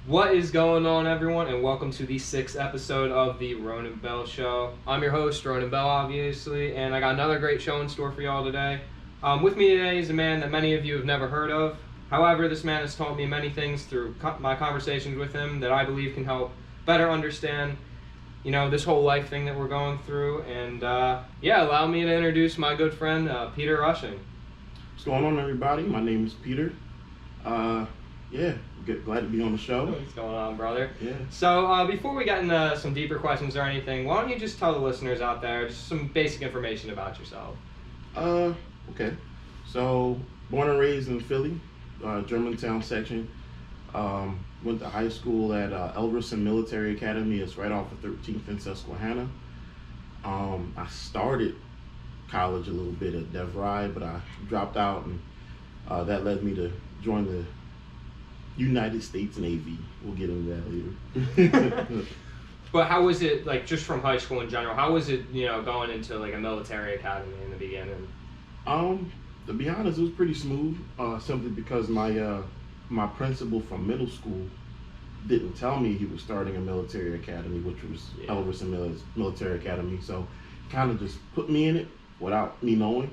What is going on, everyone, and welcome to the sixth episode of the Ronan Bell Show. I'm your host, Ronan Bell, obviously, and I got another great show in store for y'all today. With me today is a man that many of you have never heard of. However, this man has taught me many things through my conversations with him that I believe can help better understand, this whole life thing that we're going through. And allow me to introduce my good friend, Peter Rushing. What's going on, everybody? My name is Peter. Uh, yeah, glad to be on the show. What's going on, brother? Yeah. So before we get into some deeper questions or anything, why don't you just tell the listeners out there just some basic information about yourself? Okay. So, born and raised in Philly, Germantown section. Went to high school at Elverson Military Academy. It's right off of 13th and Susquehanna. I started college a little bit at DevRy, but I dropped out, and that led me to join the United States Navy. We'll get into that later. But how was it, like, just from high school in general, how was it, going into, like, a military academy in the beginning? To be honest, it was pretty smooth, simply because my principal from middle school didn't tell me he was starting a military academy, which was Elverson Military Academy. So kind of just put me in it without me knowing.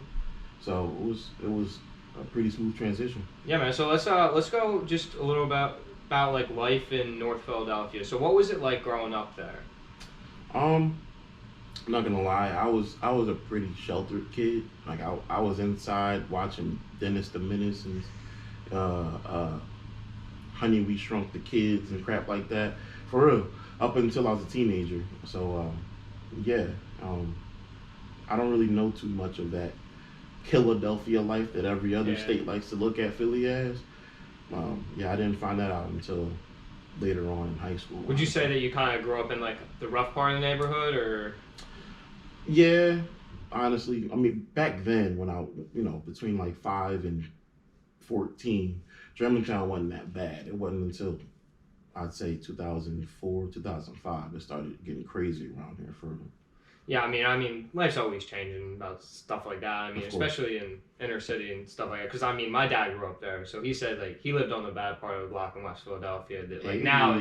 So it was a pretty smooth transition. Yeah, man. So let's go just a little about like life in North Philadelphia. So what was it like growing up there? I'm not gonna lie, I was a pretty sheltered kid. Like I was inside watching Dennis the Menace and Honey We Shrunk the Kids and crap like that, for real, up until I was a teenager. So I don't really know too much of that Philadelphia life that every other state likes to look at Philly as. I didn't find that out until later on in high school. Would you say that you kind of grew up in like the rough part of the neighborhood, or? Yeah, honestly, I mean, back then when between like 5 and 14, Germantown wasn't that bad. It wasn't until I'd say 2004, 2005 it started getting crazy around here further. Yeah, I mean, life's always changing about stuff like that. I mean, especially in inner city and stuff like that. Because my dad grew up there, so he said like he lived on the bad part of the block in West Philadelphia. That like now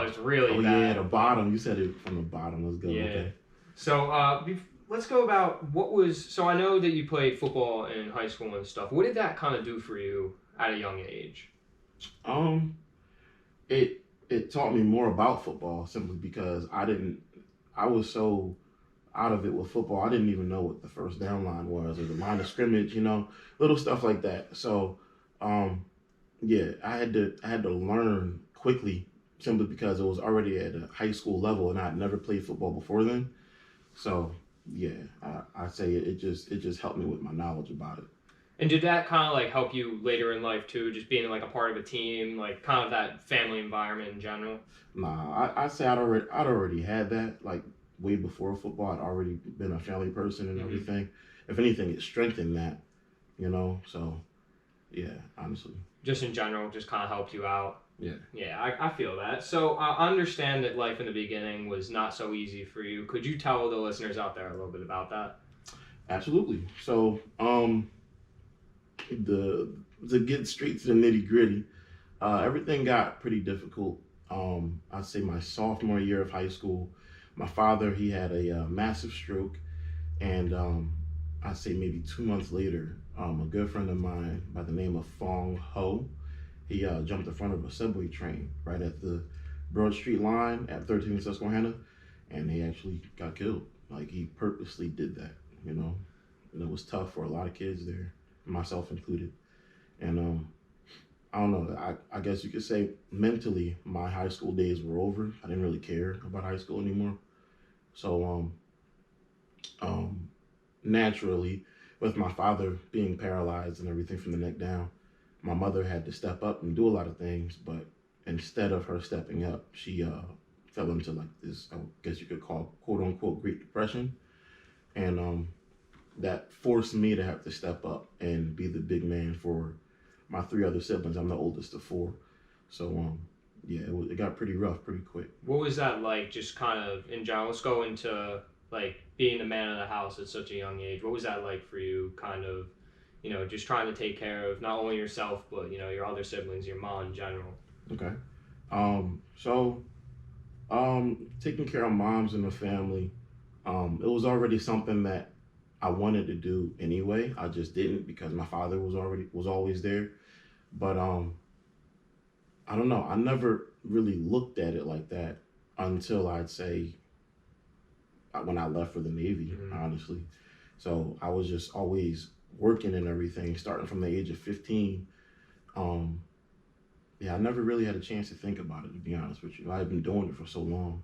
it's really bad. Oh yeah, the bottom. You said it from the bottom. Let's go. Yeah. Okay. So let's go about what was. So I know that you played football in high school and stuff. What did that kind of do for you at a young age? It taught me more about football simply because I was so out of it with football. I didn't even know what the first down line was or the line of scrimmage, little stuff like that. So, I had to learn quickly simply because it was already at a high school level and I had never played football before then. So, I say it just helped me with my knowledge about it. And did that kind of like help you later in life too, just being like a part of a team, like kind of that family environment in general? Nah, I say I'd already had that, like way before football. I'd already been a family person and everything. If anything, it strengthened that, So, yeah, honestly. Just in general, just kind of helped you out. Yeah. Yeah, I feel that. So I understand that life in the beginning was not so easy for you. Could you tell the listeners out there a little bit about that? Absolutely. So, to get straight to the nitty gritty, everything got pretty difficult. I'd say my sophomore year of high school, my father, he had a massive stroke, and I'd say maybe 2 months later, a good friend of mine by the name of Fong Ho, he jumped in front of a subway train right at the Broad Street line at 13th Susquehanna, and he actually got killed. Like, he purposely did that, and it was tough for a lot of kids there, myself included. And I don't know, I guess you could say mentally my high school days were over. I didn't really care about high school anymore. So naturally, with my father being paralyzed and everything from the neck down, my mother had to step up and do a lot of things, but instead of her stepping up, she fell into like this, I guess you could call quote unquote Great Depression. And that forced me to have to step up and be the big man for my 3 other siblings. I'm the oldest of 4. So it got pretty rough pretty quick. What was that like, just kind of in general? Let's go into like being the man of the house at such a young age. What was that like for you, kind of, just trying to take care of not only yourself, but, your other siblings, your mom in general? Okay. So taking care of moms in the family, it was already something that I wanted to do anyway. I just didn't because my father was always there. But I don't know. I never really looked at it like that until I'd say when I left for the Navy, Mhm. honestly. So I was just always working and everything, starting from the age of 15. Um, yeah, I never really had a chance to think about it, to be honest with you. I had been doing it for so long.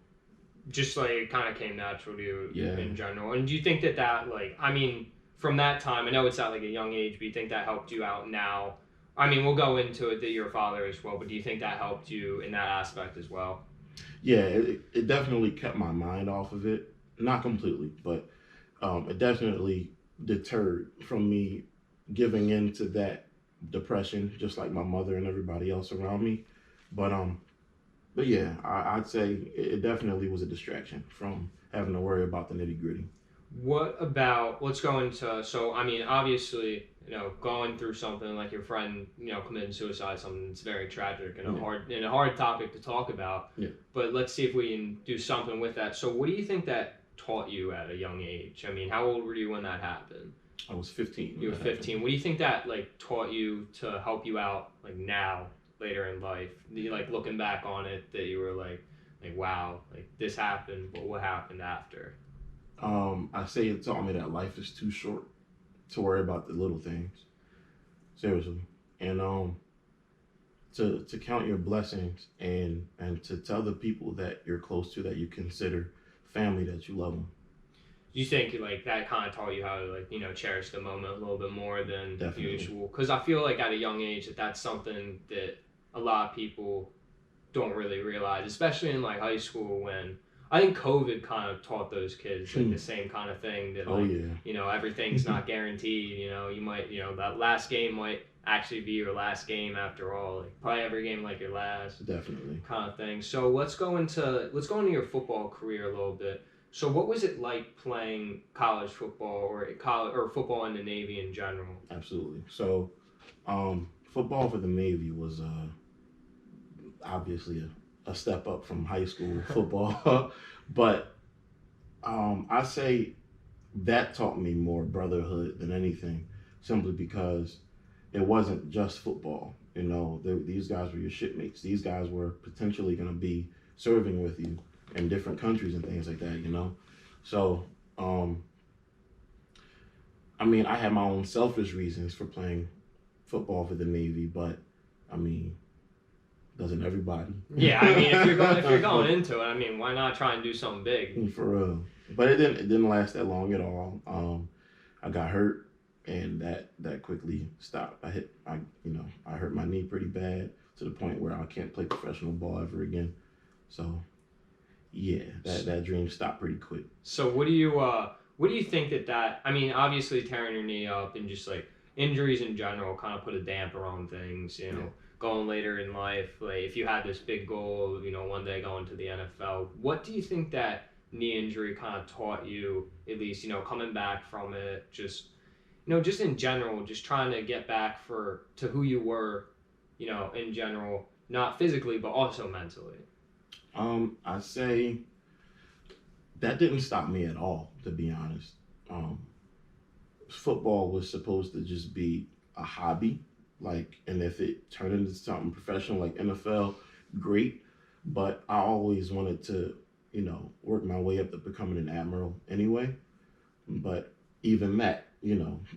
Just like it kind of came natural to you Yeah. in general. And do you think that like, I mean, from that time, I know it's not like a young age, but you think that helped you out now? I mean, we'll go into it that you're a father as well, but do you think that helped you in that aspect as well? Yeah, it definitely kept my mind off of it. Not completely, but it definitely deterred from me giving in to that depression, just like my mother and everybody else around me. But but yeah, I'd say it definitely was a distraction from having to worry about the nitty gritty. What about, let's go into, so I mean, obviously, going through something like your friend, committing suicide, something that's very tragic and Yeah, a hard topic to talk about. yeah. But let's see if we can do something with that. So, what do you think that taught you at a young age? I mean, how old were you when that happened? I was 15 You when were that happened. 15. What do you think that like taught you to help you out like now, later in life? You like looking back on it that you were like wow, like this happened, but what happened after? I say it taught me that life is too short to worry about the little things. Seriously, and to count your blessings and to tell the people that you're close to that you consider family that you love them. Do you think like that kind of taught you how to like cherish the moment a little bit more than Definitely. usual? Because I feel like at a young age that's something that a lot of people don't really realize, especially in like high school when I think COVID kind of taught those kids like the same kind of thing that Oh like yeah. everything's not guaranteed. You might that last game might actually be your last game after all. Like probably every game like your last Definitely. kind of thing. So let's go into your football career a little bit. So what was it like playing college football or football in the Navy in general? Absolutely. So football for the Navy was obviously a step up from high school football, but I say that taught me more brotherhood than anything, simply because it wasn't just football. These guys were your shipmates. These guys were potentially going to be serving with you in different countries and things like that. So um, I mean, I had my own selfish reasons for playing football for the Navy, but I mean, doesn't everybody? Yeah, I mean if you're going into it, I mean why not try and do something big? For real. But it didn't last that long at all. I got hurt, and that quickly stopped. I hurt my knee pretty bad to the point where I can't play professional ball ever again. So yeah, that dream stopped pretty quick. So what do you think that I mean obviously tearing your knee up and just like injuries in general kind of put a damper on things, Yeah. going later in life, like if you had this big goal, one day going to the NFL, what do you think that knee injury kind of taught you, at least, coming back from it, just in general, just trying to get back to who you were, in general, not physically but also mentally. I say that didn't stop me at all, to be honest. Um, Football was supposed to just be a hobby, and if it turned into something professional like NFL, great. But I always wanted to, work my way up to becoming an admiral anyway. But even that,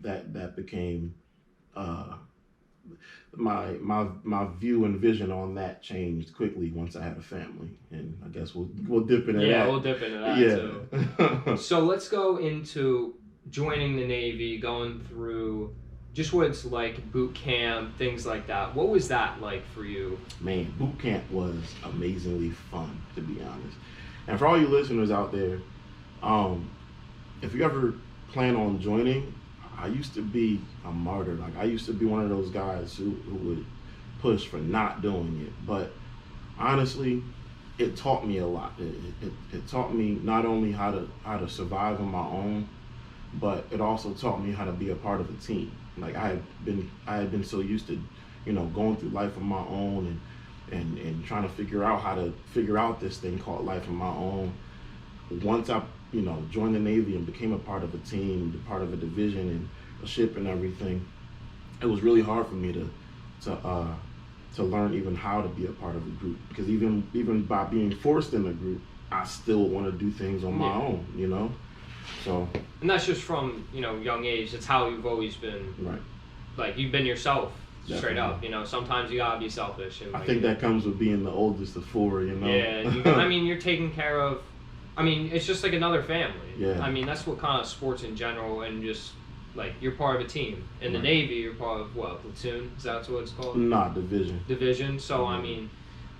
that became uh, my view and vision on that changed quickly once I had a family, and I guess we'll dip into Yeah, that. we'll dip into that too. Yeah. So let's go into joining the Navy, going through just what it's like, boot camp, things like that. What was that like for you? Man, boot camp was amazingly fun, to be honest. And for all you listeners out there, um, if you ever plan on joining, I used to be a martyr. Like I used to be one of those guys who would push for not doing it. But honestly, it taught me a lot. It taught me not only how to survive on my own, but it also taught me how to be a part of a team. Like I had been so used to, going through life on my own and trying to figure out how to figure out this thing called life on my own. Once I, joined the Navy and became a part of a team, part of a division and a ship and everything, it was really hard for me to learn even how to be a part of a group, because even by being forced in the group, I still want to do things on my own, So. And that's just from young age. That's how you've always been. Right. Like you've been yourself. Definitely. Straight up, sometimes you gotta be selfish. And I think that comes with being the oldest of four, Yeah, you're taking care of. It's just like another family. Yeah. That's what kind of sports in general, and just like you're part of a team. In the Navy, you're part of what, platoon? Is that what it's called? Nah, division. Division. So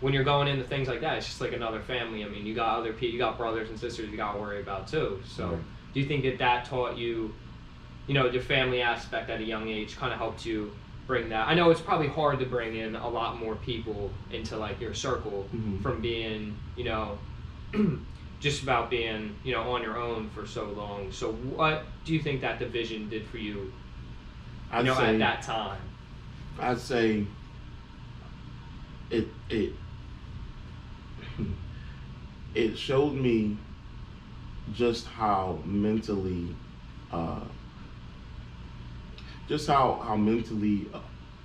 when you're going into things like that, it's just like another family. You got other people, you got brothers and sisters you gotta worry about too. So do you think that taught you, your family aspect at a young age, kind of helped you bring that? I know it's probably hard to bring in a lot more people into like your circle from being, just about being, on your own for so long. So what do you think that division did for you, at that time? I'd say it showed me just how mentally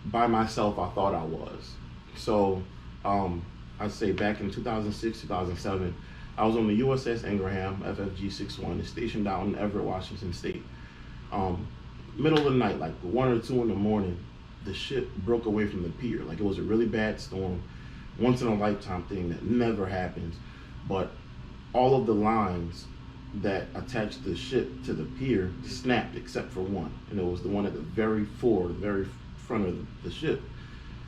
by myself I thought I was. So I'd say back in 2006, 2007, I was on the USS Ingraham, FFG 61. It's stationed out in Everett, Washington State. Middle of the night, like 1 or 2 in the morning, the ship broke away from the pier. Like it was a really bad storm, once in a lifetime thing that never happens. But all of the lines that attached the ship to the pier snapped except for one, and it was the one at the very front of the ship.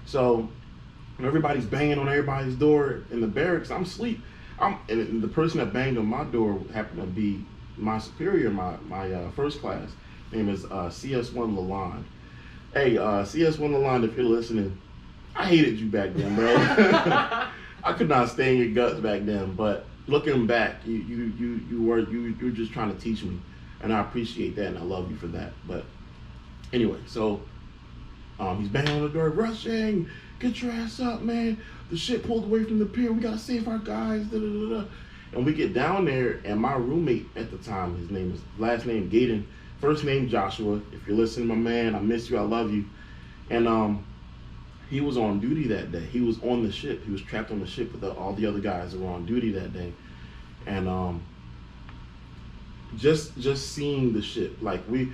So when everybody's banging on everybody's door in the barracks, I'm asleep. And the person that banged on my door happened to be my superior, my first class. Name is CS1 Lalonde. Hey, CS1 Lalonde, if you're listening, I hated you back then, bro. I could not stay in your guts back then, but looking back, you were just trying to teach me, and I appreciate that, and I love you for that. But anyway, so he's banging on the door, rushing, get your ass up, man. The ship pulled away from the pier. We gotta save our guys. Da, da, da, da. And we get down there, and my roommate at the time, last name Gaten, first name Joshua. If you're listening, my man, I miss you. I love you. And he was on duty that day. He was on the ship. He was trapped on the ship with all the other guys that were on duty that day. And just seeing the ship, like we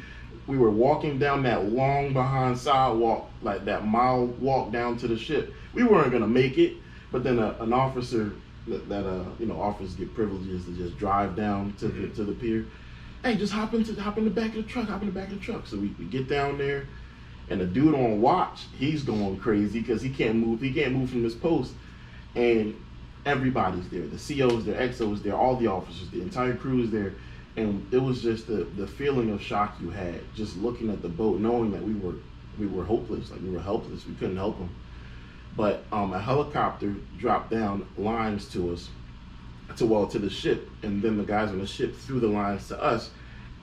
were walking down that long behind sidewalk, like that mile walk down to the ship. We weren't gonna make it, but then an officer that officers get privileges to just drive down to the pier. Hey, just hop in the back of the truck. So we get down there, and the dude on watch, he's going crazy because he can't move from his post, and everybody's there. The CO's there, XO's there, all the officers, the entire crew is there. And it was just the feeling of shock you had just looking at the boat, knowing that we were hopeless, like we were helpless, we couldn't help them. But a helicopter dropped down lines to us, to the ship, and then the guys on the ship threw the lines to us,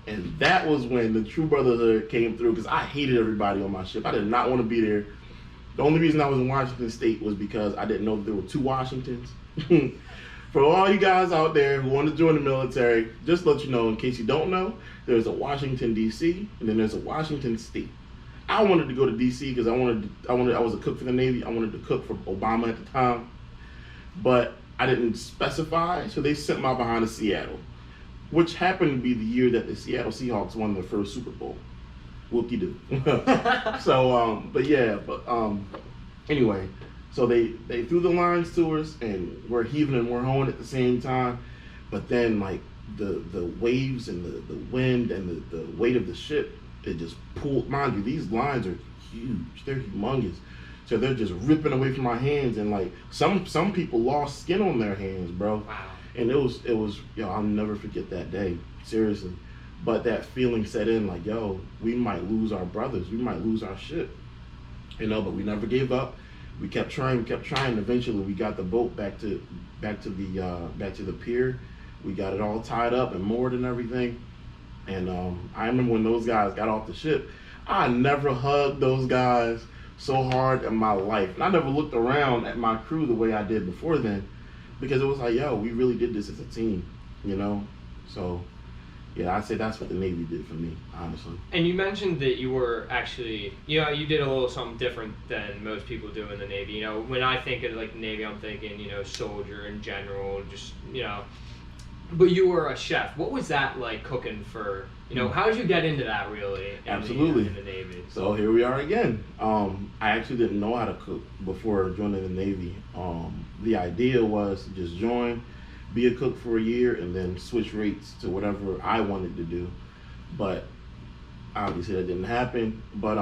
and that was when the true brotherhood came through. Because I hated everybody on my ship. I did not want to be there. The only reason I was in Washington State was because I didn't know that there were 2 Washingtons. For all you guys out there who want to join the military, just to let you know, in case you don't know, there's a Washington, D.C., and then there's a Washington State. I wanted to go to D.C. because I was a cook for the Navy. I wanted to cook for Obama at the time, but I didn't specify, so they sent my behind to Seattle, which happened to be the year that the Seattle Seahawks won their first Super Bowl. Whoop-de-doo. So, anyway. So they threw the lines to us, and we're heaving and we're hoeing at the same time. But then, like, the waves and the wind and the weight of the ship, it just pulled. Mind you, these lines are huge. They're humongous. So they're just ripping away from my hands, and like some people lost skin on their hands, bro. Wow. And it was I'll never forget that day, seriously. But that feeling set in, like, yo, we might lose our brothers, we might lose our ship, but we never gave up. We kept trying. Eventually, we got the boat back to the pier. We got it all tied up and moored and everything. And I remember when those guys got off the ship, I never hugged those guys so hard in my life. And I never looked around at my crew the way I did before then, because it was like, yo, we really did this as a team, you know? So, yeah, I'd say that's what the Navy did for me, honestly. And you mentioned that you were actually, you did a little something different than most people do in the Navy. When I think of like the Navy, I'm thinking, soldier in general, just, but you were a chef. What was that like cooking for, how did you get into that really Absolutely. in the Navy? So here we are again. I actually didn't know how to cook before joining the Navy. The idea was to just join, be a cook for a year, and then switch rates to whatever I wanted to do. But obviously that didn't happen. But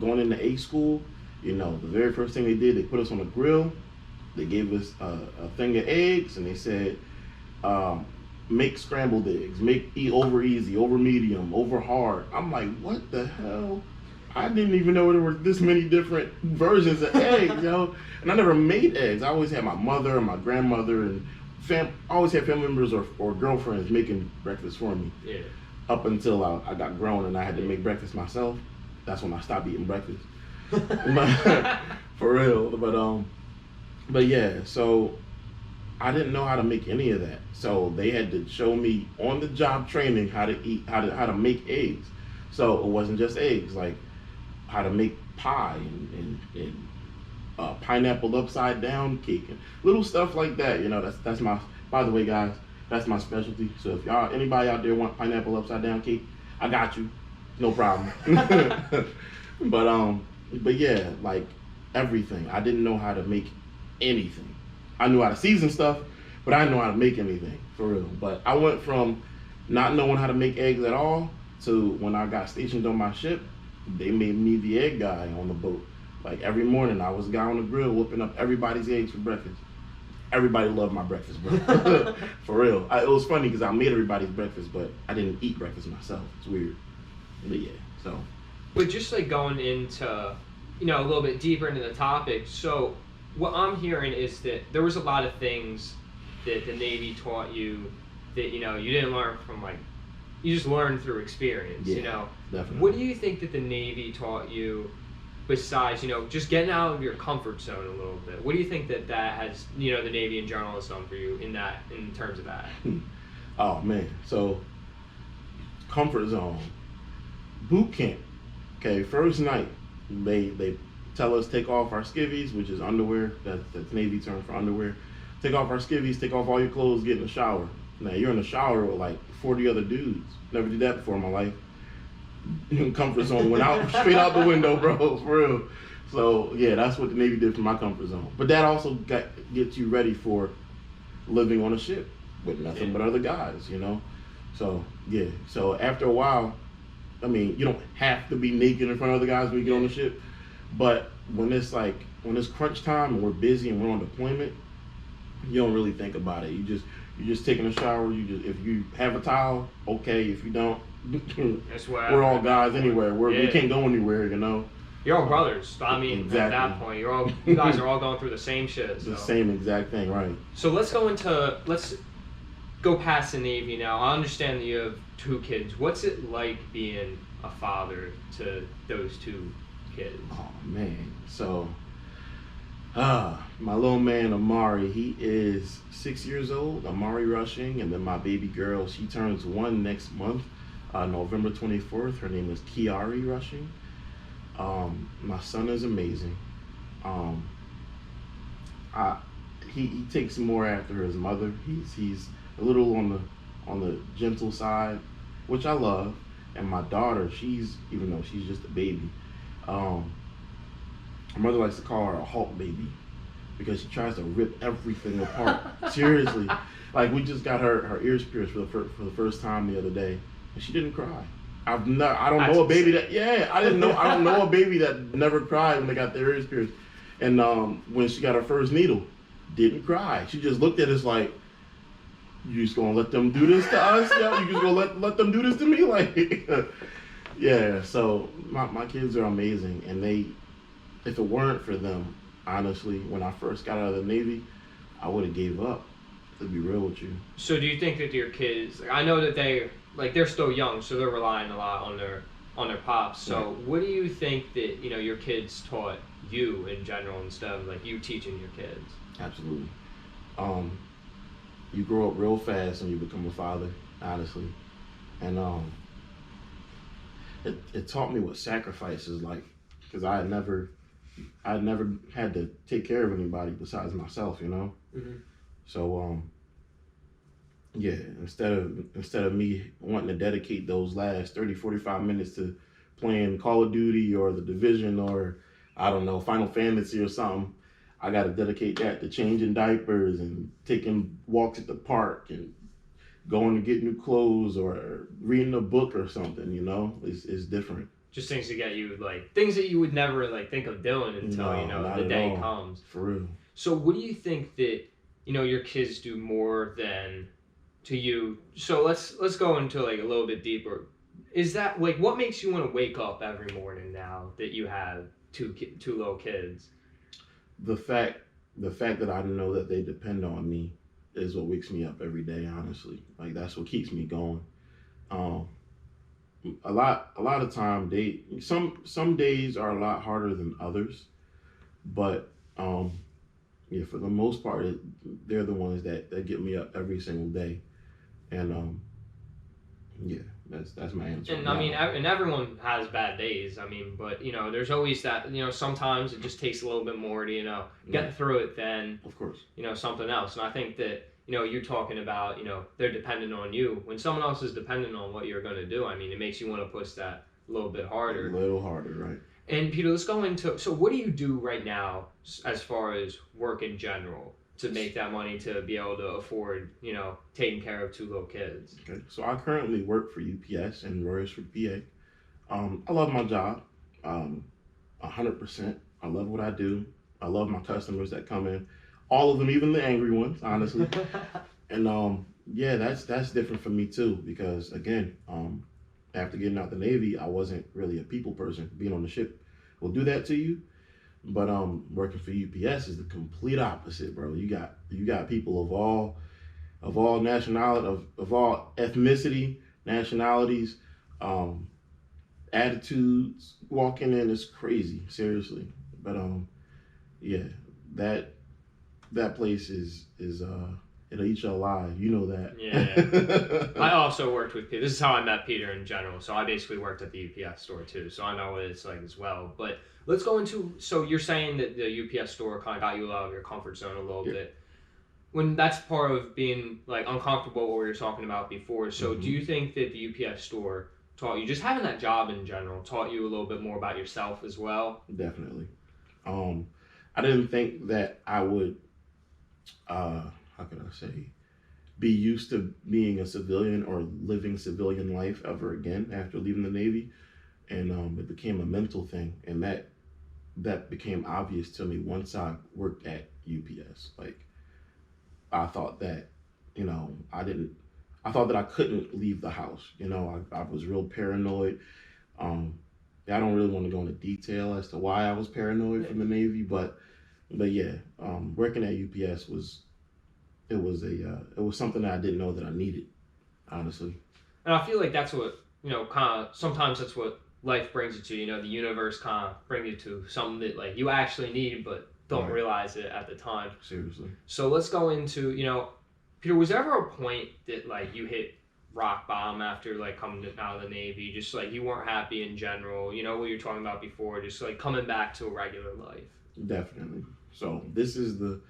going into A school, the very first thing they did, they put us on a grill. They gave us a thing of eggs, and they said, make scrambled eggs, make over easy, over medium, over hard. I'm like, what the hell? I didn't even know there were this many different versions of eggs, And I never made eggs. I always had my mother and my grandmother and I always had family members or girlfriends making breakfast for me. Yeah. Up until I got grown and I had to make breakfast myself. That's when I stopped eating breakfast. For real. But yeah, so I didn't know how to make any of that. So they had to show me on the job training how to make eggs. So it wasn't just eggs, like how to make pie and pineapple upside down cake and little stuff like that. That's my, by the way, guys, that's my specialty. So if anybody out there want pineapple upside down cake, I got you, no problem. But yeah, like everything. I didn't know how to make anything. I knew how to season stuff, but I didn't know how to make anything, for real. But I went from not knowing how to make eggs at all to when I got stationed on my ship, they made me the egg guy on the boat. Like every morning I was the guy on the grill whipping up everybody's eggs for breakfast. Everybody loved my breakfast, bro. For real. It was funny because I made everybody's breakfast, but I didn't eat breakfast myself. It's weird. But yeah, so. But just like going into, a little bit deeper into the topic, so what I'm hearing is that there was a lot of things that the Navy taught you that, you didn't learn from you just learned through experience, Definitely. What do you think that the Navy taught you besides, just getting out of your comfort zone a little bit? What do you think that has, the Navy in general has done for you in terms of that? Oh man, so comfort zone, boot camp. Okay, first night, they tell us take off our skivvies, which is underwear. That's Navy term for underwear. Take off our skivvies, take off all your clothes, get in the shower. Now you're in the shower with like 40 other dudes. Never did that before in my life. Comfort zone went out straight out the window, bro, for real. So yeah, that's what the Navy did for my comfort zone. But that also gets you ready for living on a ship with nothing but other guys, So yeah, so after a while, I mean, you don't have to be naked in front of other guys when you get on the ship, but when it's crunch time and we're busy and we're on deployment, you don't really think about it. You're just taking a shower. If you have a towel, okay. If you don't, That's what we're all guys anyway. We can't go anywhere, You're all brothers. I mean, exactly. At that point, you guys are all going through the same shit. So. The same exact thing, right? So let's go past the Navy now. I understand that you have 2 kids. What's it like being a father to those 2 kids? Oh man, so my little man Amari, he is 6 years old. Amari Rushing, and then my baby girl, she turns 1 next month, November 24th. Her name is Kiari Rushing. My son is amazing. He takes more after his mother. He's a little on the gentle side, which I love. And my daughter, even though she's just a baby, my mother likes to call her a Hulk baby because she tries to rip everything apart. Seriously, like we just got her ears pierced for the first time the other day, and she didn't cry. I don't know a baby that. Yeah, I don't know a baby that never cried when they got their ears pierced. And when she got her first needle, didn't cry. She just looked at us like, "You just gonna let them do this to us? Yeah, you just gonna let them do this to me?" Like, yeah. So my kids are amazing, and if it weren't for them, honestly, when I first got out of the Navy, I would have gave up. To be real with you. So do you think that your kids? I know that they're still young, so they're relying a lot on their on their pops. So Right. what do you think that your kids taught you in general instead of like you teaching your kids? Absolutely. Um, you grow up real fast when you become a father, honestly, and it taught me what sacrifice is like, because I had never had to take care of anybody besides myself, you know. Mm-hmm. So yeah, instead of me wanting to dedicate those last 30, 45 minutes to playing Call of Duty or the Division or I don't know, Final Fantasy or something, I got to dedicate that to changing diapers and taking walks at the park and going to get new clothes or reading a book or something, you know. It's different. Just things to get you like things that you would never like think of doing until No, not the at day all. comes. For real. So what do you think that your kids do more than to you? So let's go into like a little bit deeper. Is that like what makes you want to wake up every morning now that you have two little kids? The fact the fact that I know that they depend on me is what wakes me up every day, honestly. Like that's what keeps me going. Um a lot of time they some days are a lot harder than others, but yeah, for the most part they're the ones that get me up every single day. And yeah, that's my answer on And I that mean, one. and everyone has bad days. I mean, but there's always that. Sometimes it just takes a little bit more to Right. get through it than Of course. something else. And I think that you're talking about they're dependent on you. When someone else is dependent on what you're going to do, I mean, it makes you want to push that a little bit A harder. little harder, right? And Peter, let's go into so what do you do right now as far as work in general to make that money to be able to afford taking care of two little kids? Okay. So I currently work for UPS in Royersford, PA. I love my job. 100%. I love what I do. I love my customers that come in, all of them, even the angry ones, honestly. And yeah, that's different for me too because again, after getting out the Navy, I wasn't really a people person. Being on the ship will do that to you, but working for UPS is the complete opposite, bro. You got people of all nationality of all ethnicity, nationalities, um, attitudes walking in is crazy, seriously. But yeah, that that place is it'll eat you alive. You know Yeah. I that. also worked with Peter. This is how I met Peter in general. So I basically worked at the UPS store too. So I know what it's like as well. But let's go into so you're saying that the UPS store kind of got you out of your comfort zone a little Yeah. bit. When that's part of being like uncomfortable what we were talking about before. So do Hmm. you think that the UPS store taught you just having that job in general taught you a little bit more about yourself as well? Definitely. Um, I didn't think that I would. How can I say? Be used to being a civilian or living civilian life ever again after leaving the Navy, and it became a mental thing, and that became obvious to me once I worked at UPS. Like I thought that, you know, I didn't. I thought that I couldn't leave the house. You know, I was real paranoid. Um, I don't really want to go into detail as to why I was paranoid from the Navy, but yeah, working at UPS was it was something that I didn't know that I needed, honestly. And I feel like that's what, kind of sometimes that's what life brings you to. The universe kind of brings you to something that like you actually need but don't Right. realize it at the time. Seriously. So let's go into, Peter, was there ever a point that like you hit rock bottom after like coming out of the Navy? Just like you weren't happy in general, what you were talking about before, just like coming back to a regular life. Definitely. So this is the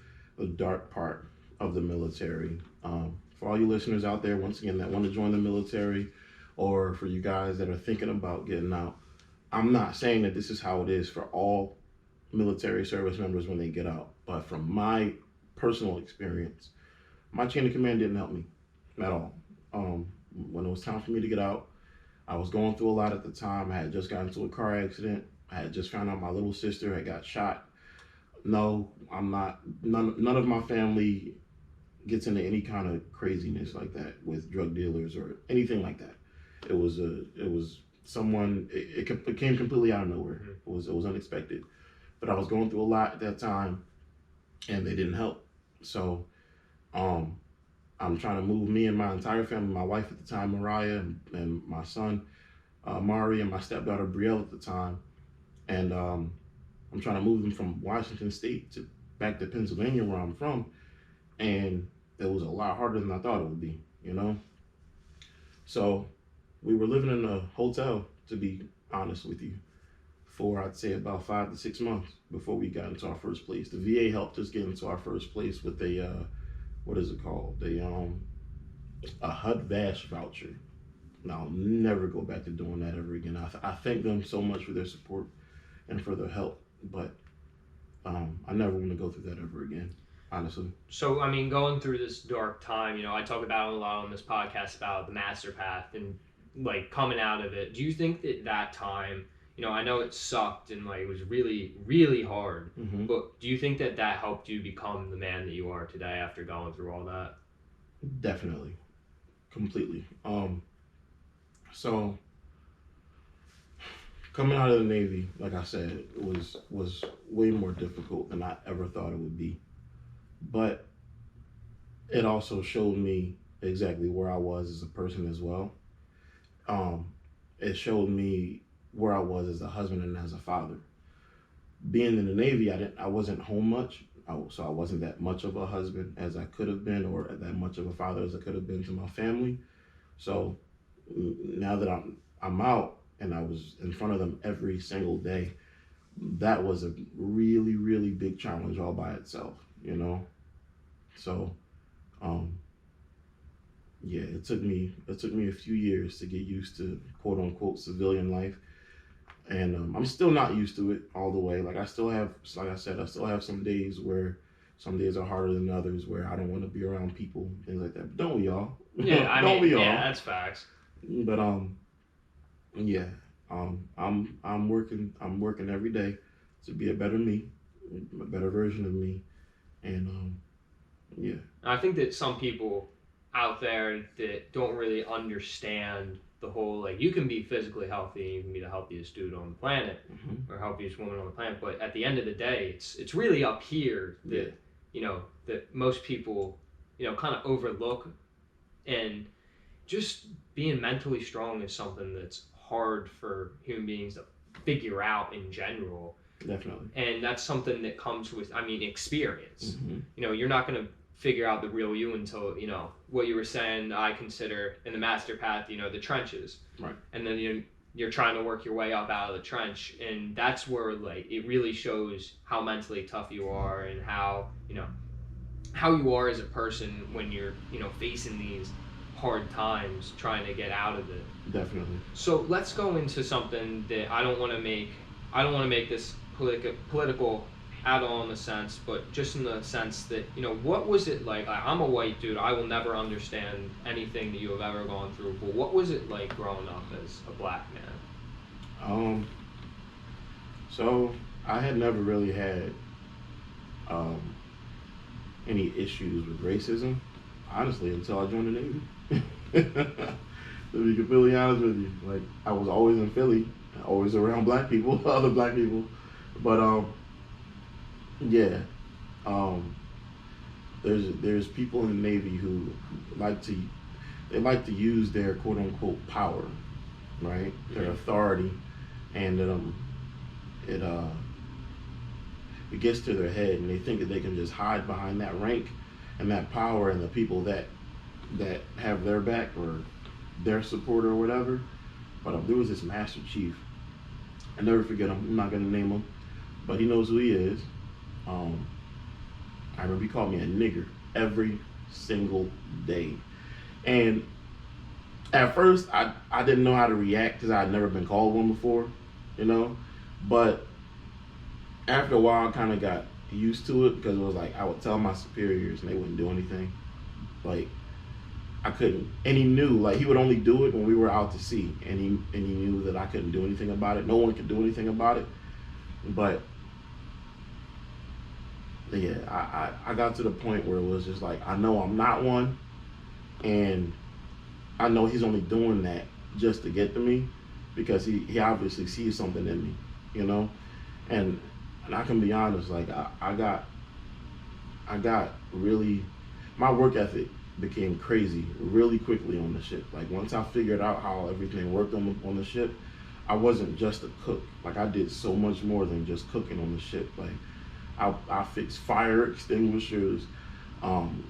dark part of the military. For all you listeners out there, once again, that want to join the military, or for you guys that are thinking about getting out, I'm not saying that this is how it is for all military service members when they get out, but from my personal experience, my chain of command didn't help me at all. When it was time for me to get out, I was going through a lot at the time. I had just gotten into a car accident. I had just found out my little sister had got shot. No, I'm not. None of my family gets into any kind of craziness like that with drug dealers or anything like that. It was someone. It came completely out of nowhere. Mm-hmm. It was unexpected. But I was going through a lot at that time, and they didn't help. So um, I'm trying to move me and my entire family, my wife at the time, Mariah, and my son. Mari and my stepdaughter Brielle at the time, and I'm trying to move them from Washington State to back to Pennsylvania, where I'm from, and it was a lot harder than I thought it would be, you know. So we were living in a hotel, to be honest with you, for I'd say about 5 to 6 months before we got into our first place. The VA helped us get into our first place with a what is it called? A HUD VASH voucher. And I'll never go back to doing that ever again. I thank them so much for their support and for their help, but I never want to go through that ever again, honestly. So, I mean, going through this dark time, I talk about it a lot on this podcast about the master path and like coming out of it. Do you think that time, I know it sucked and like it was really, really hard, Mm-hmm. but do you think that helped you become the man that you are today after going through all that? Definitely, completely. So coming out of the Navy, like I said, was way more difficult than I ever thought it would be. But it also showed me exactly where I was as a person as well. Um, it showed me where I was as a husband and as a father. Being in the Navy, I wasn't home much, so I wasn't that much of a husband as I could have been, or that much of a father as I could have been to my family. So now that I'm out and I was in front of them every single day, that was a really, really big challenge all by itself, you know. So yeah, it took me a few years to get used to quote unquote civilian life, and I'm still not used to it all the way. Like I still have, like I said, I still have some days where some days are harder than others, where I don't want to be around people, things like that. But don't we all? Yeah, I don't mean, we all? yeah, that's facts. But yeah, I'm working every day to be a better me, a better version of me, and yeah. I think that some people out there that don't really understand the whole, like, you can be physically healthy, you can be the healthiest dude on the planet, Mm-hmm. or healthiest woman on the planet, but at the end of the day, it's really up here that that most people kind of overlook, and just being mentally strong is something that's hard for human beings to figure out in general. Definitely. And that's something that comes with, I mean, experience. Mm-hmm. You're not going to figure out the real you until, what you were saying, I consider in the master path, the trenches. Right. And then you're trying to work your way up out of the trench. And that's where, like, it really shows how mentally tough you are and how you are as a person when you're, facing these hard times trying to get out of it. Definitely. So let's go into something that I don't want to make this political at all in the sense, but just in the sense that, what was it like? I'm a white dude. I will never understand anything that you have ever gone through. But what was it like growing up as a black man? So I had never really had any issues with racism, honestly, until I joined the Navy. To be completely honest with you, like I was always in Philly, always around black people, other black people, but yeah, there's people in the Navy who like to use their quote unquote power, right? Their authority, and it gets to their head, and they think that they can just hide behind that rank and that power and the people that have their back or their support or whatever. But there was this Master Chief. I never forget him. I'm not gonna name him, but he knows who he is. I remember he called me a nigger every single day, and at first I didn't know how to react because I had never been called one before, But after a while, I kind of got used to it because it was like I would tell my superiors and they wouldn't do anything. Like I couldn't, and he knew like he would only do it when we were out to sea, and he knew that I couldn't do anything about it. No one could do anything about it. But yeah, I got to the point where it was just like I know I'm not one, and I know he's only doing that just to get to me because he obviously sees something in me, and I can be honest, like I got really, my work ethic became crazy really quickly on the ship. Like once I figured out how everything worked on the ship, I wasn't just a cook. Like I did so much more than just cooking on the ship. Like I fixed fire extinguishers. Um,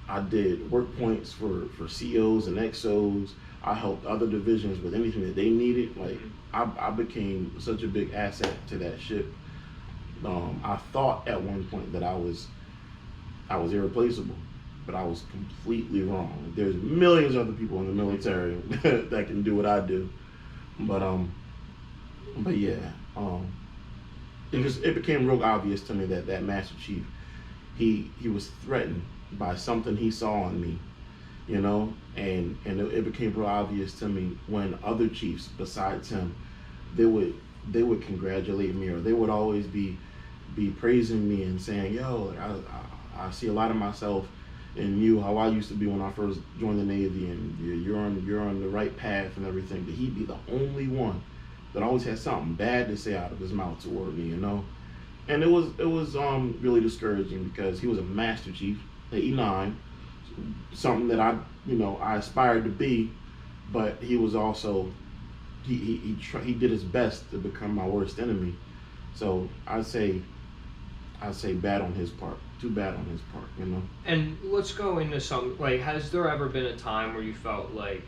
I did work points for COs and XOs. I helped other divisions with anything that they needed. Like I became such a big asset to that ship. I thought at one point that I was irreplaceable, but I was completely wrong. There's millions of other people in the military that can do what I do, but yeah, it became real obvious to me that that Master Chief, he was threatened by something he saw in me, you know, and it became real obvious to me when other chiefs besides him, they would congratulate me, or they would always be praising me and saying, yo, I see a lot of myself in you, how I used to be when I first joined the Navy, and you're on the right path and everything. But he'd be the only one that always had something bad to say out of his mouth toward me, you know. And it was really discouraging because he was a Master Chief at E9, something that I aspired to be, but he was also he did his best to become my worst enemy. So I'd say bad on his part. Too bad on his part, you know. And let's go into some, like, has there ever been a time where you felt like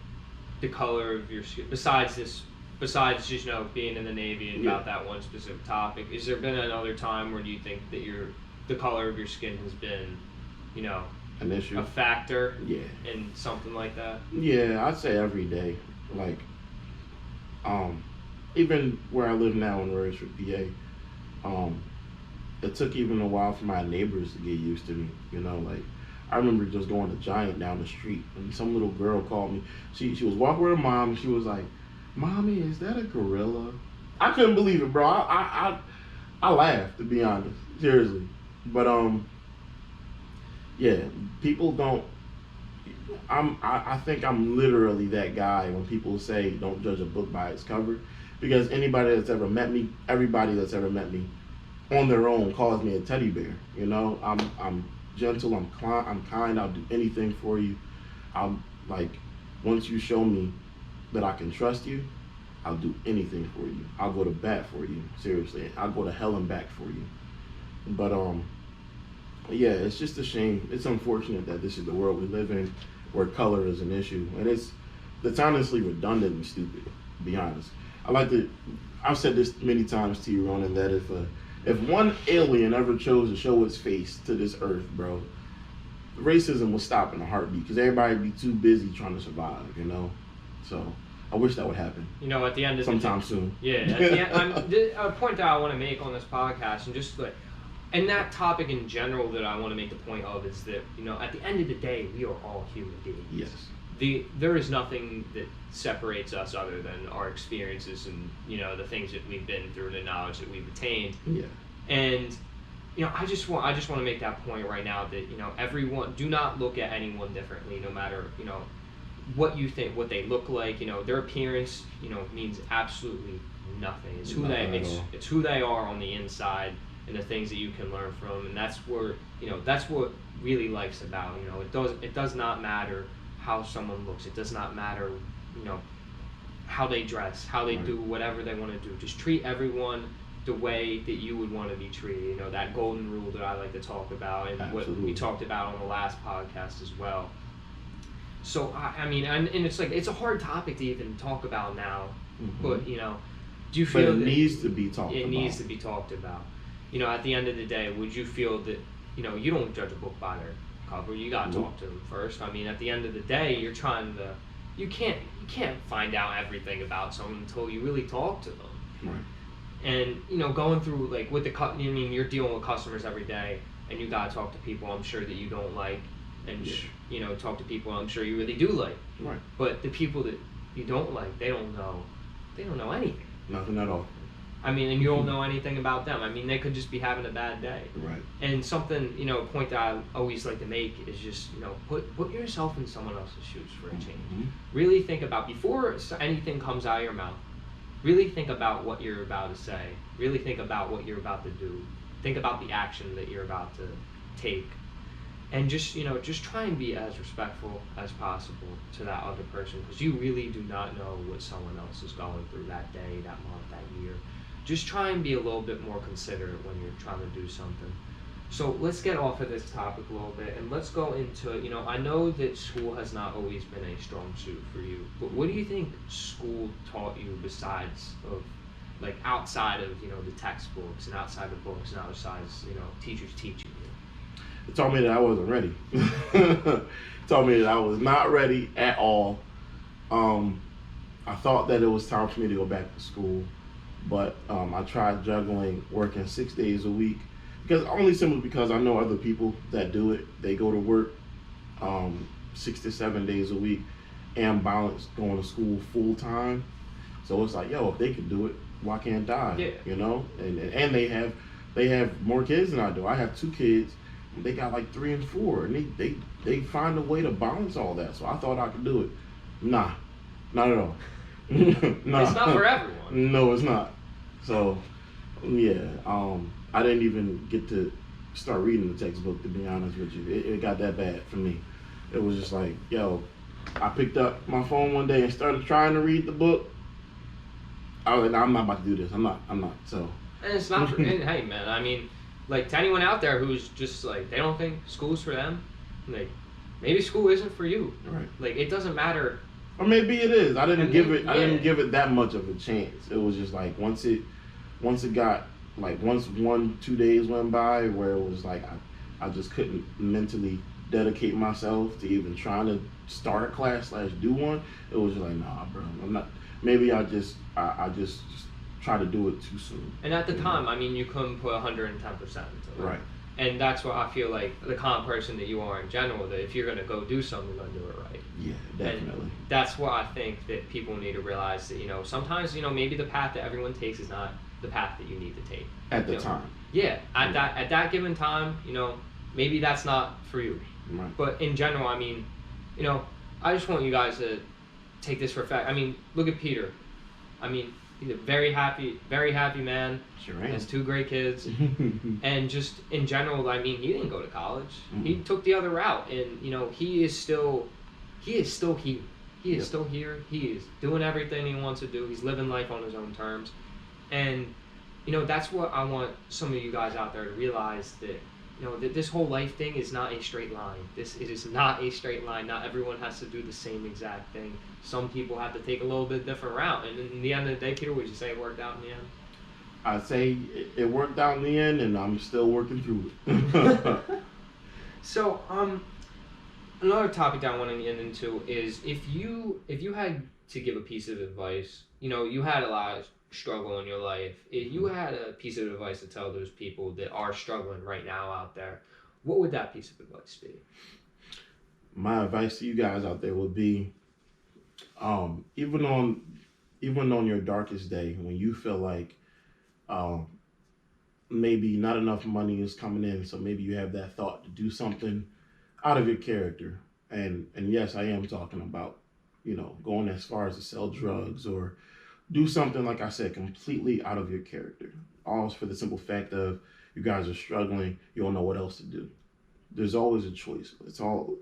the color of your skin, besides just, you know, being in the Navy and about that one specific topic, is there been another time where do you think that the color of your skin has been, you know, an issue, a factor in something like that? Yeah, I'd say every day. Like, even where I live now in Royersford, PA, it took even a while for my neighbors to get used to me. You know, like I remember just going to Giant down the street, and some little girl called me. She was walking with her mom, and she was like, "Mommy, is that a gorilla?" I couldn't believe it, bro. I laughed, to be honest, seriously. But yeah, people don't. I think I'm literally that guy when people say don't judge a book by its cover, because anybody that's ever met me, everybody that's ever met me, on their own calls me a teddy bear. You know, I'm gentle, I'm kind, I'll do anything for you. I'm like, once you show me that I can trust you, I'll do anything for you. I'll go to bat for you. Seriously, I'll go to hell and back for you. But yeah, it's just a shame. It's unfortunate that this is the world we live in, where color is an issue, and it's honestly redundant and stupid. To be honest, I've said this many times to you, Ronan, that if one alien ever chose to show its face to this earth, bro, racism would stop in a heartbeat, because everybody would be too busy trying to survive, you know? So I wish that would happen. You know, at the end of sometime soon. Yeah, at the end, a point that I want to make on this podcast, and just like, and that topic in general that I want to make the point of, is that, you know, at the end of the day, we are all human beings. Yes. There is nothing that separates us other than our experiences and, you know, the things that we've been through, the knowledge that we've attained. Yeah. And, you know, I just want to make that point right now that, you know, everyone, do not look at anyone differently, no matter, you know, what you think, what they look like. You know, their appearance, you know, means absolutely nothing. It's who they are on the inside, and the things that you can learn from, and that's where, you know, that's what really life's about. You know, it does not matter how someone looks. It does not matter, you know, how they dress, how they do whatever they want to do. Just treat everyone the way that you would want to be treated. You know, that golden rule that I like to talk about, and what we talked about on the last podcast as well. So I mean, and it's like, it's a hard topic to even talk about now, but, you know, do you feel that it needs to be talked about? It needs to be talked about. You know, at the end of the day, would you feel that, you know, you don't judge a book by their cover, you gotta talk to them first. I mean, at the end of the day, you're trying to, you can't find out everything about someone until you really talk to them. Right. And, you know, going through, like, with I mean, you're dealing with customers every day, and you gotta talk to people I'm sure that you don't like, and you know, talk to people I'm sure you really do like. Right. But the people that you don't like, they don't know anything. Nothing at all. I mean, and you don't know anything about them. I mean, they could just be having a bad day. Right. And something, you know, a point that I always like to make is just, you know, put yourself in someone else's shoes for a change. Really think about, before anything comes out of your mouth, really think about what you're about to say. Really think about what you're about to do. Think about the action that you're about to take. and just try and be as respectful as possible to that other person, because you really do not know what someone else is going through that day, that month, that year. Just try and be a little bit more considerate when you're trying to do something. So let's get off of this topic a little bit and let's go into, I know that school has not always been a strong suit for you, but what do you think school taught you besides of, like, outside of, the textbooks and outside the books and outside, teachers teaching you? It taught me that I wasn't ready. It taught me that I was not ready at all. Um, I thought that it was time for me to go back to school, but I tried juggling working 6 days a week because only simply because I know other people that do it. They go to work 6 to 7 days a week and balance going to school full time. So it's like, yo, if they can do it, why can't I? Yeah. And they have more kids than I do. I have 2 kids. They got like 3 and 4, and they find a way to balance all that. So I thought I could do it. Nah, not at all. Nah. It's not for everyone. No, it's not. So yeah, I didn't even get to start reading the textbook, to be honest with you. It got that bad for me. It was just like, yo, I picked up my phone one day and started trying to read the book. I was like, nah, I'm not about to do this. I'm not. So. And it's not for, and hey man, I mean, like, to anyone out there who's just like, they don't think school's for them, like, maybe school isn't for you. Right. Like, it doesn't matter. Or maybe it is. I didn't give it. Yeah. I didn't give it that much of a chance. It was just like once it got like once 1-2 days went by where it was like I just couldn't mentally dedicate myself to even trying to start a class / do one. It was just like, nah, bro, I'm not. Maybe I just try to do it too soon. And at the time, I mean, you couldn't put 110% into it. Right. And that's what I feel like the kind of person that you are in general, that if you're going to go do something, you're going to do it right. Yeah, definitely. And that's what I think that people need to realize, that, sometimes, maybe the path that everyone takes is not the path that you need to take. At the time. Yeah, at that given time, maybe that's not for you. Right. But in general, I mean, I just want you guys to take this for a fact. I mean, look at Peter. I mean, he's a very happy man. Sure am. Has 2 great kids. And just in general, I mean, he didn't go to college. Mm-hmm. He took the other route, and he is still here. He is still here. He is doing everything he wants to do. He's living life on his own terms. And that's what I want some of you guys out there to realize, that that this whole life thing is not a straight line. It is not a straight line. Not everyone has to do the same exact thing. Some people have to take a little bit different route. And in the end of the day, Peter, would you say it worked out in the end? I'd say it worked out in the end, and I'm still working through it. So, another topic that I want to get into is, if you had to give a piece of advice, you had a lot of struggle in your life. If you had a piece of advice to tell those people that are struggling right now out there, what would that piece of advice be? My advice to you guys out there would be, even on your darkest day, when you feel like maybe not enough money is coming in, so maybe you have that thought to do something out of your character. And yes, I am talking about, going as far as to sell drugs or do something, like I said, completely out of your character. All for the simple fact of, you guys are struggling, you don't know what else to do. There's always a choice. It's all,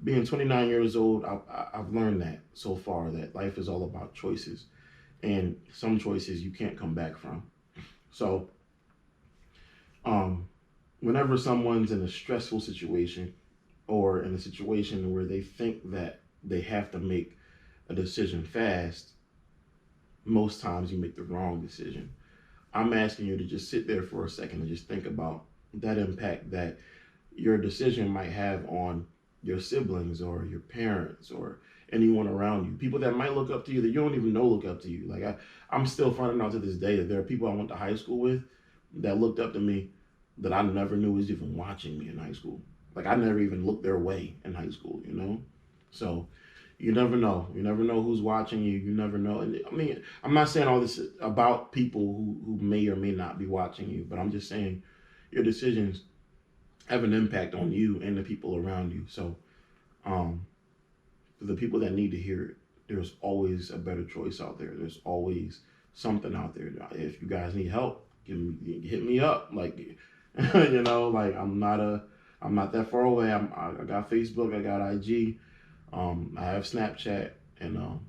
being 29 years old, I've learned that so far, that life is all about choices. And some choices you can't come back from. So, whenever someone's in a stressful situation, or in a situation where they think that they have to make a decision fast, most times you make the wrong decision. I'm asking you to just sit there for a second and just think about that impact that your decision might have on your siblings or your parents or anyone around you. People that might look up to you that you don't even know look up to you. Like, I'm still finding out to this day that there are people I went to high school with that looked up to me that I never knew was even watching me in high school. Like, I never even looked their way in high school, So you never know. You never know who's watching you. You never know. And I mean, I'm not saying all this about people who may or may not be watching you, but I'm just saying your decisions have an impact on you and the people around you. So, for the people that need to hear it, there's always a better choice out there. There's always something out there. If you guys need help, hit me up. Like, like, I'm not I'm not that far away. I got Facebook, I got IG, I have Snapchat, and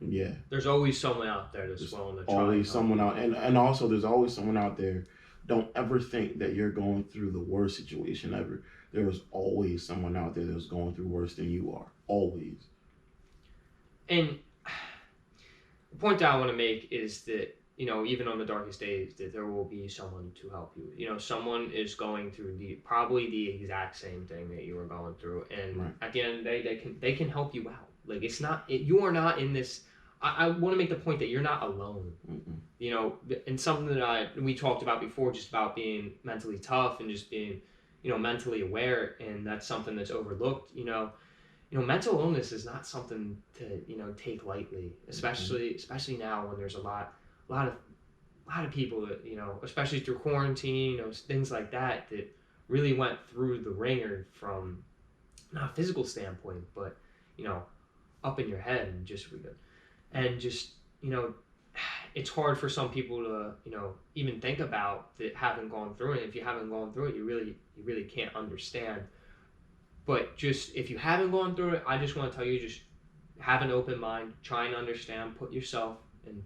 yeah. There's always someone out there that's willing to try. Always someone out, and also there's always someone out there. Don't ever think that you're going through the worst situation ever. There's always someone out there that's going through worse than you are. Always. And the point that I want to make is that, you know, even on the darkest days, that there will be someone to help you. You know, someone is going through probably the exact same thing that you were going through, and Right. at the end of the day, they can help you out. Like, it's not you are not in this. I want to make the point that you're not alone. Mm-mm. You know, and something that we talked about before, just about being mentally tough and just being, you know, mentally aware, and that's something that's overlooked. You know, mental illness is not something to, you know, take lightly, especially now when there's a lot of people that, you know, especially through quarantine, you know, things like that really went through the ringer from not a physical standpoint, but, you know, up in your head and just you know, it's hard for some people to, you know, even think about that haven't gone through it. If you haven't gone through it, you really can't understand. But just if you haven't gone through it, I just want to tell you, just have an open mind, try and understand, put yourself in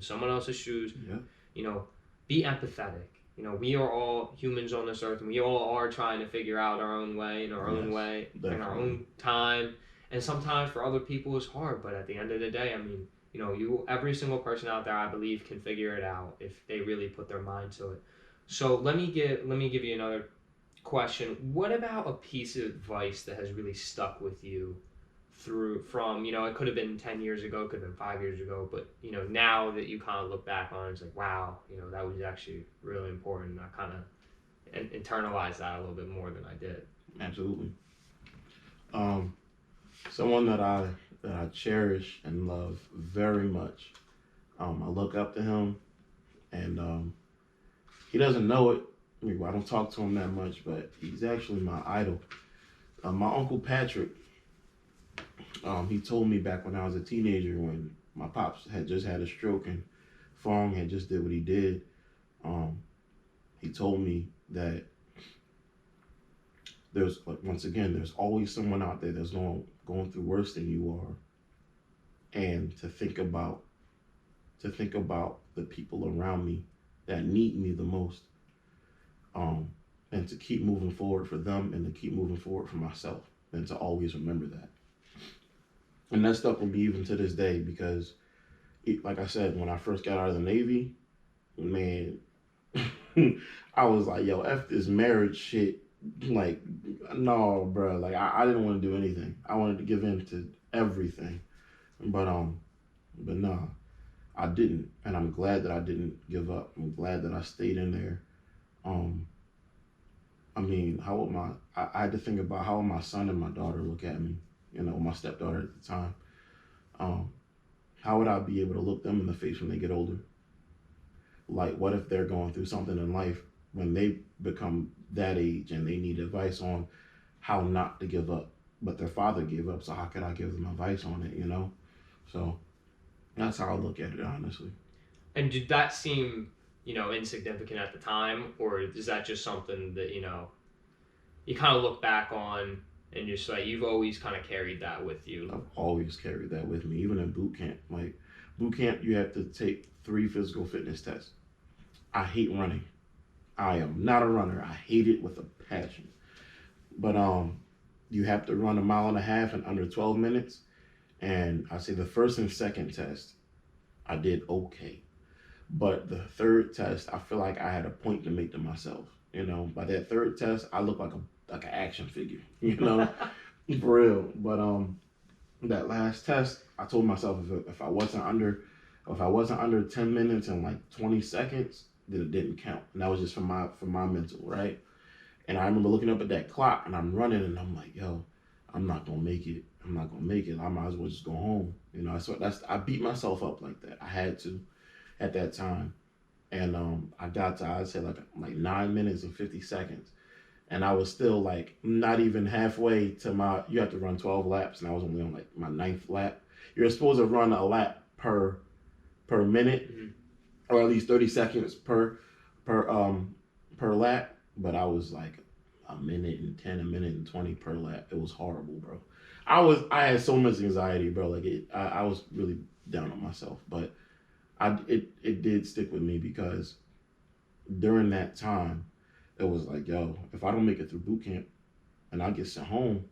someone else's shoes. Yeah. You know, be empathetic. You know, we are all humans on this earth, and we all are trying to figure out our own way in our own way, definitely. in our own time. And sometimes for other people it's hard, but at the end of the day, I mean, you know, every single person out there, I believe, can figure it out if they really put their mind to it. So let me give you another question. What about a piece of advice that has really stuck with you from, you know, it could have been 10 years ago, it could have been 5 years ago, but, you know, now that you kind of look back on it, it's like, wow, you know, that was actually really important. I kind of internalized that a little bit more than I did. Absolutely. Someone that I cherish and love very much. I look up to him, and he doesn't know it. I mean, I don't talk to him that much, but he's actually my idol. My uncle Patrick. He told me back when I was a teenager, when my pops had just had a stroke and Fong had just did what he did. He told me that there's, like, once again, there's always someone out there that's going through worse than you are, and to think about the people around me that need me the most, and to keep moving forward for them and to keep moving forward for myself, and to always remember that. And that stuck with me even to this day, because, like I said, when I first got out of the Navy, man, I was like, yo, F this marriage shit. Like, no, bro. Like, I didn't want to do anything. I wanted to give in to everything. But no, I didn't. And I'm glad that I didn't give up. I'm glad that I stayed in there. I mean, I had to think about how would my son and my daughter look at me, you know, my stepdaughter at the time. How would I be able to look them in the face when they get older? Like, what if they're going through something in life when they become that age and they need advice on how not to give up? But their father gave up, so how could I give them advice on it, you know? So that's how I look at it, honestly. And did that seem, you know, insignificant at the time, or is that just something that, you know, you kind of look back on and just like you've always kind of carried that with you? I've always carried that with me, even in boot camp. Like, boot camp, you have to take 3 physical fitness tests. I hate running. I am not a runner. I hate it with a passion. But you have to run 1.5 miles in under 12 minutes. And I say the first and second test, I did okay. But the third test, I feel like I had a point to make to myself. You know, by that third test, I look like an action figure. You know, for real. But that last test, I told myself if I wasn't under 10 minutes and like 20 seconds, then it didn't count. And that was just for my mental, right? And I remember looking up at that clock and I'm running and I'm like, yo, I'm not gonna make it. I might as well just go home. You know, I beat myself up like that. I had to at that time. And I got to, I'd say like 9 minutes and 50 seconds. And I was still like not even halfway to you have to run 12 laps, and I was only on like my 9th lap. You're supposed to run a lap per minute, mm-hmm. or at least 30 seconds per lap. But I was like a minute and 10, a minute and 20 per lap. It was horrible, bro. I had so much anxiety, bro. Like I was really down on myself, but it did stick with me because during that time, it was like, yo, if I don't make it through boot camp and I get sent home,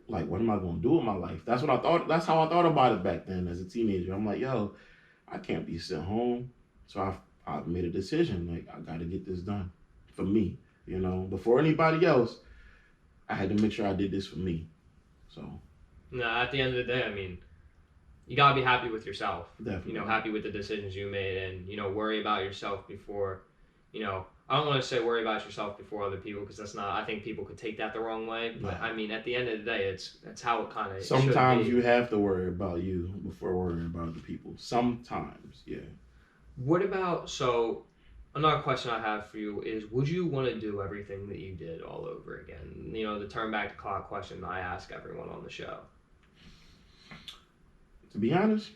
like, what am I going to do with my life? That's what I thought. That's how I thought about it back then as a teenager. I'm like, yo, I can't be sent home. So I made a decision. Like, I got to get this done for me, before anybody else. I had to make sure I did this for me. So. No, at the end of the day, I mean, you gotta be happy with yourself. Definitely. Happy with the decisions you made, and worry about yourself before, I don't want to say worry about yourself before other people, because that's not. I think people could take that the wrong way. But I mean, at the end of the day, that's how it kind of. Sometimes you have to worry about you before worrying about other people. Sometimes, yeah. What about Another question I have for you is: would you want to do everything that you did all over again? The turn back the clock question I ask everyone on the show. To be honest,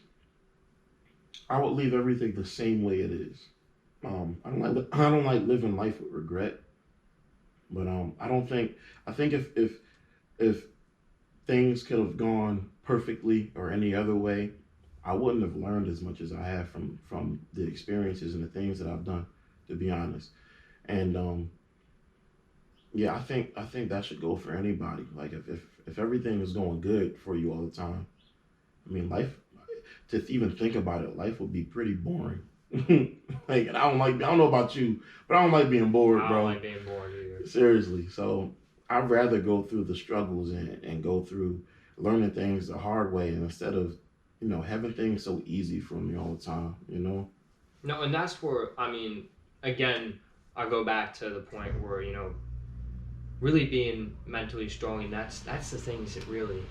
I would leave everything the same way it is. I don't like living life with regret. But I think if things could have gone perfectly or any other way, I wouldn't have learned as much as I have from the experiences and the things that I've done, to be honest. And yeah, I think that should go for anybody. Like if everything is going good for you all the time, I mean, life, to even think about it, life would be pretty boring. Like, and I don't know about you, but I don't like being bored, bro. I don't like being bored either. Seriously. So I'd rather go through the struggles and go through learning things the hard way, and instead of, having things so easy for me all the time, No, and that's where, I mean, again, I go back to the point where, really being mentally strong, and that's the things that really,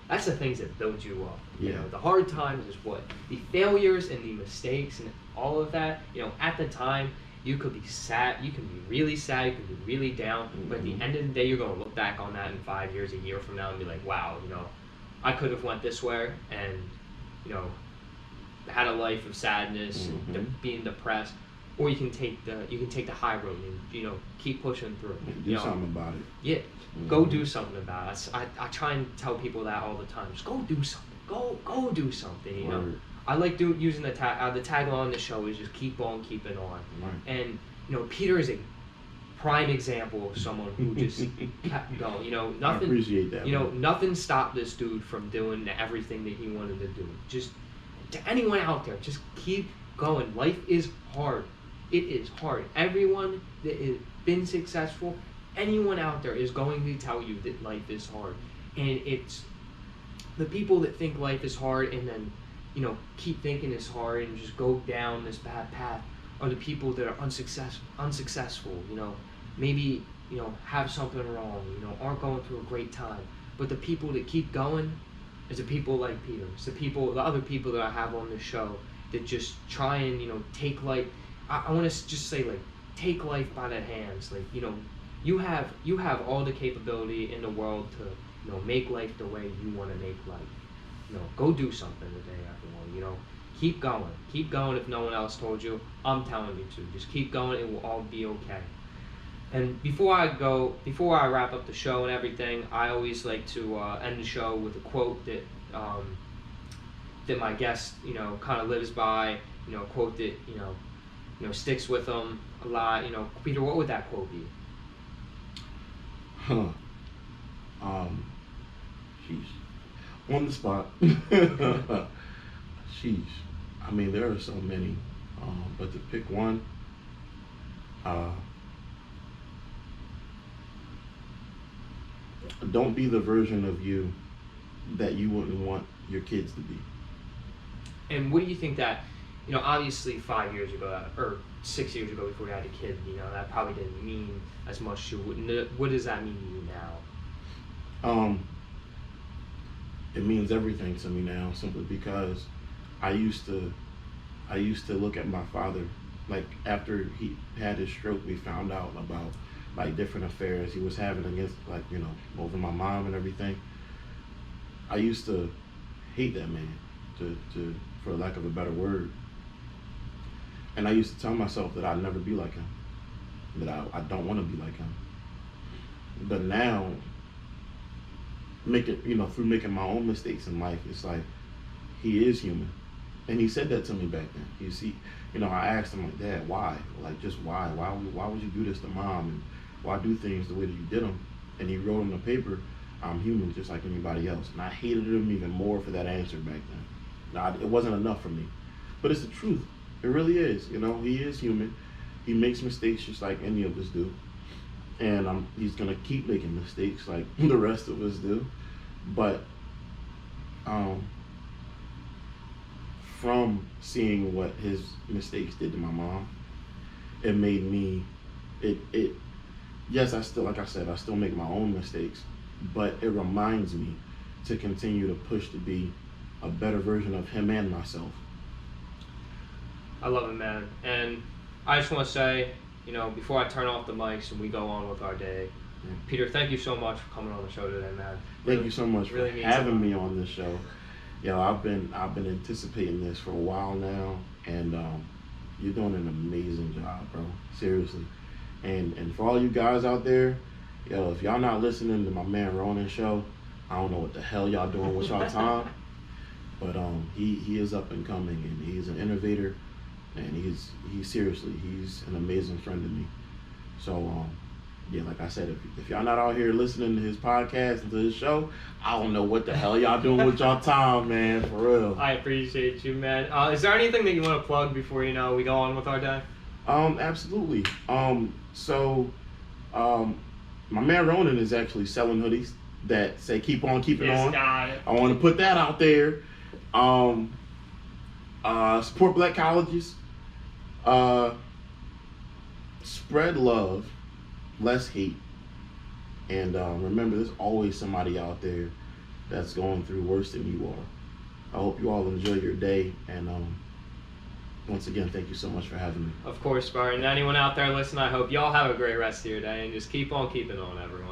that's the things that build you up. Yeah. The hard times is what? The failures and the mistakes and all of that, at the time, you could be sad, you can be really sad, you can be really down, but at the end of the day, you're going to look back on that in 5 years, a year from now, and be like, wow, I could have went this way and, had a life of sadness and being depressed, or you can take the high road and, keep pushing through. Do something about it. Yeah. Go do something about it. I try and tell people that all the time. Just go do something. Go do something. Word. I like using the tagline on the show is just keep on keeping on. Right. And Peter is a prime example of someone who just kept going. Nothing. I appreciate that. Nothing stopped this dude from doing everything that he wanted to do. Just to anyone out there, just keep going. Life is hard. It is hard. Everyone that has been successful, anyone out there is going to tell you that life is hard. And it's the people that think life is hard and then, keep thinking it's hard and just go down this bad path are the people that are unsuccessful, maybe, have something wrong, aren't going through a great time. But the people that keep going is the people like Peter. It's the other people that I have on this show that just try and, take life. I want to just say, like, take life by the hands. Like, you have all the capability in the world to, make life the way you want to make life. Go do something today, everyone. Keep going. Keep going if no one else told you. I'm telling you to. Just keep going. It will all be okay. And before I wrap up the show and everything, I always like to end the show with a quote that that my guest, kind of lives by. A quote that, sticks with them a lot. Peter, what would that quote be? Sheesh. On the spot. Sheesh. I mean, there are so many, but to pick one, don't be the version of you that you wouldn't want your kids to be. And what do you think that, obviously 5 years ago, or 6 years ago before you had a kid, that probably didn't mean as much to you. What does that mean to you now? It means everything to me now, simply because I used to look at my father, like, after he had his stroke, we found out about, like, different affairs he was having against, like, over my mom and everything. I used to hate that man, to for lack of a better word. And I used to tell myself that I'd never be like him. that I don't want to be like him. But now, through making my own mistakes in life, it's like he is human. And he said that to me back then. You see, I asked him like, Dad, why? Like, just why? Why would you do this to Mom? And why do things the way that you did them? And he wrote on the paper, I'm human just like anybody else. And I hated him even more for that answer back then. Now, it wasn't enough for me. But it's the truth. It really is. He is human. He makes mistakes just like any of us do. And he's going to keep making mistakes like the rest of us do. But from seeing what his mistakes did to my mom, it made me, yes, I still, like I said, I still make my own mistakes, but it reminds me to continue to push to be a better version of him and myself. I love it, man. And I just want to say, before I turn off the mics and we go on with our day, Peter, thank you so much for coming on the show today, man. Thank you so much for having me on this show. I've been anticipating this for a while now, and you're doing an amazing job, bro. Seriously. And for all you guys out there, if y'all not listening to my man Ronan's show, I don't know what the hell y'all doing with y'all time. But he is up and coming, and he's an innovator, and he's an amazing friend to me. So like I said, if y'all not out here listening to his podcast and to his show, I don't know what the hell y'all doing with y'all time, man, for real. I appreciate you, man. Is there anything that you want to plug before we go on with our day? Absolutely. So my man Ronan is actually selling hoodies that say "Keep on keeping on." Got it. I want to put that out there. Support black colleges. Spread love, less hate, and remember, there's always somebody out there that's going through worse than you are. I hope you all enjoy your day, and once again, thank you so much for having me. Of course, Bart. And anyone out there listening, I hope y'all have a great rest of your day, and just keep on keeping on, everyone.